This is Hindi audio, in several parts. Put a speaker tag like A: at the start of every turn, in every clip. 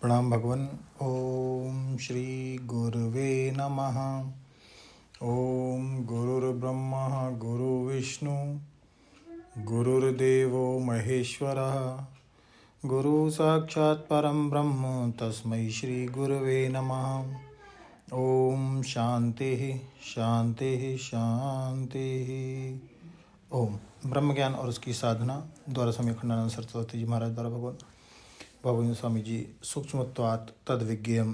A: प्रणाम भगवन। ओम श्री गुरुवे नमः। ओम गुरुर्ब्रह्मा गुरुर्विष्णु गुरुर्देवो महेश्वरः गुरु साक्षात् परम ब्रह्म तस्मै श्री गुरुवे नमः। ओम शांति शांति शांति। ओम ब्रह्म ज्ञान और उसकी साधना द्वारा समय खंडानंद सरस्वती जी महाराज द्वारा भगवान बाबू स्वामी जी सूक्ष्मत्वात् तद विज्ञेयम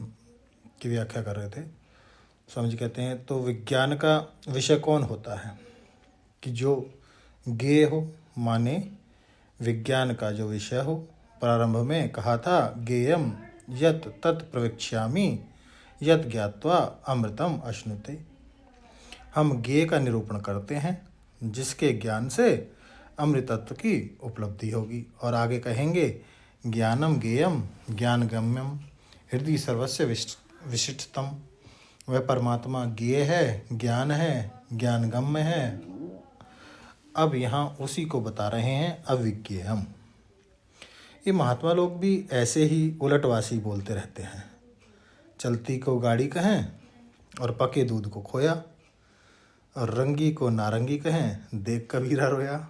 A: की व्याख्या कर रहे थे। स्वामी जी कहते हैं तो विज्ञान का विषय कौन होता है कि जो ज्ञेय हो, माने विज्ञान का जो विषय हो। प्रारंभ में कहा था ज्ञेयम यत् तत् प्रवक्ष्यामि यत् ज्ञात्वा अमृतम अश्नुते। हम ज्ञेय का निरूपण करते हैं जिसके ज्ञान से अमृतत्व की उपलब्धि होगी। और आगे कहेंगे ज्ञानम ज्ञेयम ज्ञानगम्यम हृदय सर्वस्य विशिष्टतम। वह परमात्मा ज्ञेय है, ज्ञान है, ज्ञानगम्य है। अब यहाँ उसी को बता रहे हैं अविज्ञेयम। ये महात्मा लोग भी ऐसे ही उलटवासी बोलते रहते हैं। चलती को गाड़ी कहें और पके दूध को खोया, और रंगी को नारंगी कहें देख कबीरा रोया।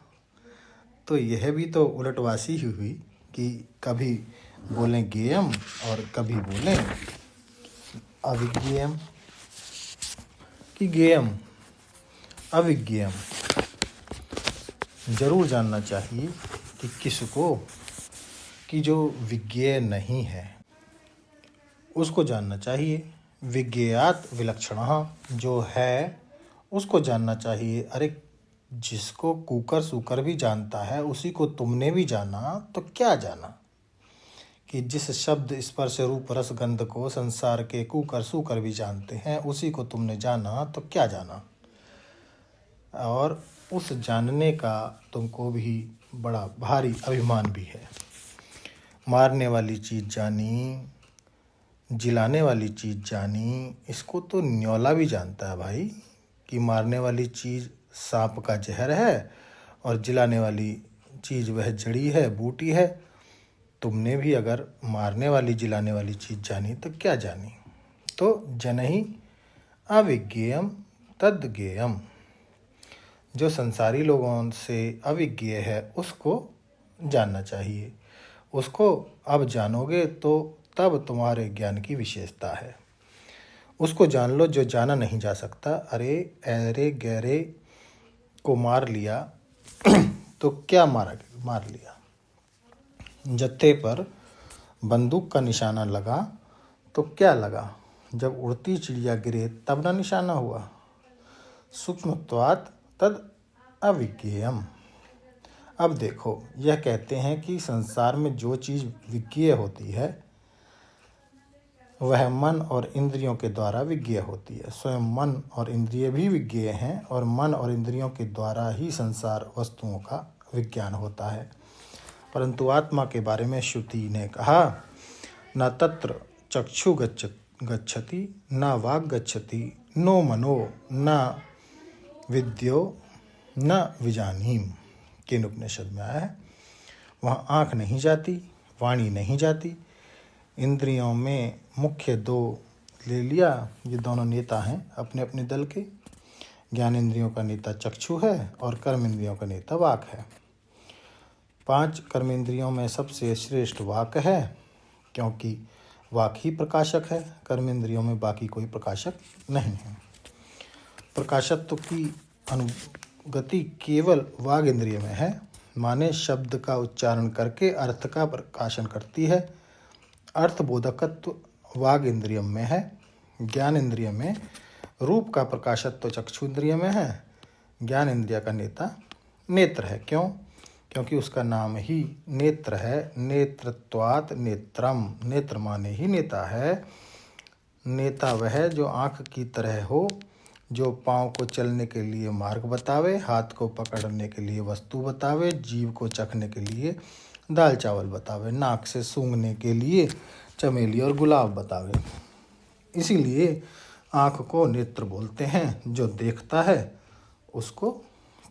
A: तो यह भी तो उलटवासी ही हुई कि कभी बोलें ज्ञेयम और कभी बोलें अविज्ञेयम। कि ज्ञेयम अविज्ञेयम जरूर जानना चाहिए कि किसको, कि जो विज्ञेय नहीं है उसको जानना चाहिए। विज्ञेयात विलक्षणः जो है उसको जानना चाहिए। अरे जिसको कुकर सूकर भी जानता है उसी को तुमने भी जाना तो क्या जाना। कि जिस शब्द स्पर्श रूप रस गंध को संसार के कुकर सूकर भी जानते हैं उसी को तुमने जाना तो क्या जाना। और उस जानने का तुमको भी बड़ा भारी अभिमान भी है। मारने वाली चीज़ जानी, जिलाने वाली चीज़ जानी, इसको तो न्योला भी जानता है भाई कि मारने वाली चीज़ सांप का जहर है और जिलाने वाली चीज़ वह जड़ी है, बूटी है। तुमने भी अगर मारने वाली जिलाने वाली चीज़ जानी तो क्या जानी। तो जनहि अविज्ञेयम तद ज्ञेयम। जो संसारी लोगों से अविज्ञेय है उसको जानना चाहिए। उसको अब जानोगे तो तब तुम्हारे ज्ञान की विशेषता है। उसको जान लो जो जाना नहीं जा सकता। अरे ऐरे गहरे को मार लिया तो क्या मार लिया। जत्थे पर बंदूक का निशाना लगा तो क्या लगा। जब उड़ती चिड़िया गिरे तब ना निशाना हुआ। सूक्ष्मत्वात् तद अविज्ञेयम। अब देखो यह कहते हैं कि संसार में जो चीज़ विज्ञेय होती है वह मन और इंद्रियों के द्वारा विज्ञेय होती है। स्वयं मन और इंद्रिय भी विज्ञेय हैं और मन और इंद्रियों के द्वारा ही संसार वस्तुओं का विज्ञान होता है। परंतु आत्मा के बारे में श्रुति ने कहा न तत्र चक्षु गच्छति न वाग गच्छति नो मनो न विद्यो न विजानीम। केन उपनिषद में आया है। वहाँ आँख नहीं जाती, वाणी नहीं जाती। इंद्रियों में मुख्य दो ले लिया। ये दोनों नेता हैं अपने अपने दल के। ज्ञान इंद्रियों का नेता चक्षु है और कर्म इंद्रियों का नेता वाक है। 5 कर्म इंद्रियों में सबसे श्रेष्ठ वाक है क्योंकि वाक ही प्रकाशक है। कर्म इंद्रियों में बाकी कोई प्रकाशक नहीं है। प्रकाशत्व की अनुगति केवल वाग इंद्रिय में है, माने शब्द का उच्चारण करके अर्थ का प्रकाशन करती है। अर्थबोधकत्व वाग इंद्रिय में है। ज्ञान इंद्रिय में रूप का प्रकाशत्व चक्षु इंद्रिय में है। ज्ञान इंद्रिय का नेता नेत्र है। क्यों? क्योंकि उसका नाम ही नेत्र है। नेत्रत्वात् नेत्रम। नेत्र माने ही नेता है। नेता वह जो आँख की तरह हो, जो पाँव को चलने के लिए मार्ग बतावे, हाथ को पकड़ने के लिए वस्तु बतावे, जीभ को चखने के लिए दाल चावल बतावे, नाक से सूंघने के लिए चमेली और गुलाब बतावे। इसीलिए आँख को नेत्र बोलते हैं। जो देखता है उसको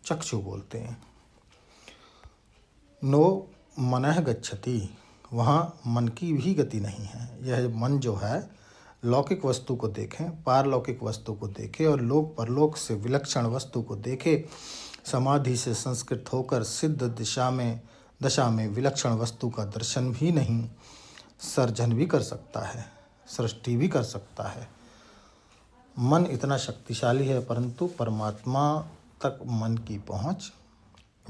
A: चक्षु बोलते हैं। नो मनः गच्छति। वहाँ मन की भी गति नहीं है। यह मन जो है लौकिक वस्तु को देखें, पारलौकिक वस्तु को देखे और लोक परलोक से विलक्षण वस्तु को देखे, समाधि से संस्कृत होकर सिद्ध दशा में विलक्षण वस्तु का दर्शन भी नहीं, सर्जन भी कर सकता है, सृष्टि भी कर सकता है। मन इतना शक्तिशाली है, परंतु परमात्मा तक मन की पहुँच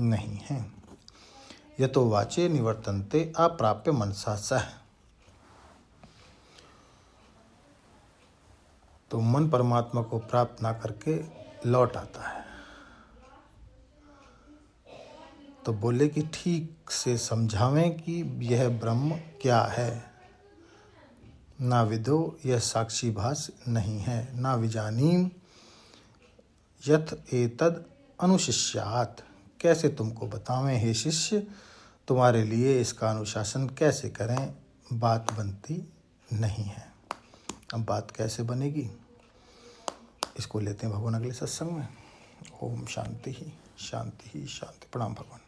A: नहीं है। यतो वाचे निवर्तन्ते अप्राप्य मनसा सह। तो मन परमात्मा को प्राप्त ना करके लौट आता है। तो बोले कि ठीक से समझावें कि यह ब्रह्म क्या है। ना विदो, यह साक्षी भास नहीं है। ना विजानीम यथ एतद अनुशिष्यात्, कैसे तुमको बतावें हे शिष्य, तुम्हारे लिए इसका अनुशासन कैसे करें, बात बनती नहीं है। अब बात कैसे बनेगी, इसको लेते हैं भगवान अगले सत्संग में। ओम शांति ही शांति ही शांति। प्रणाम भगवान।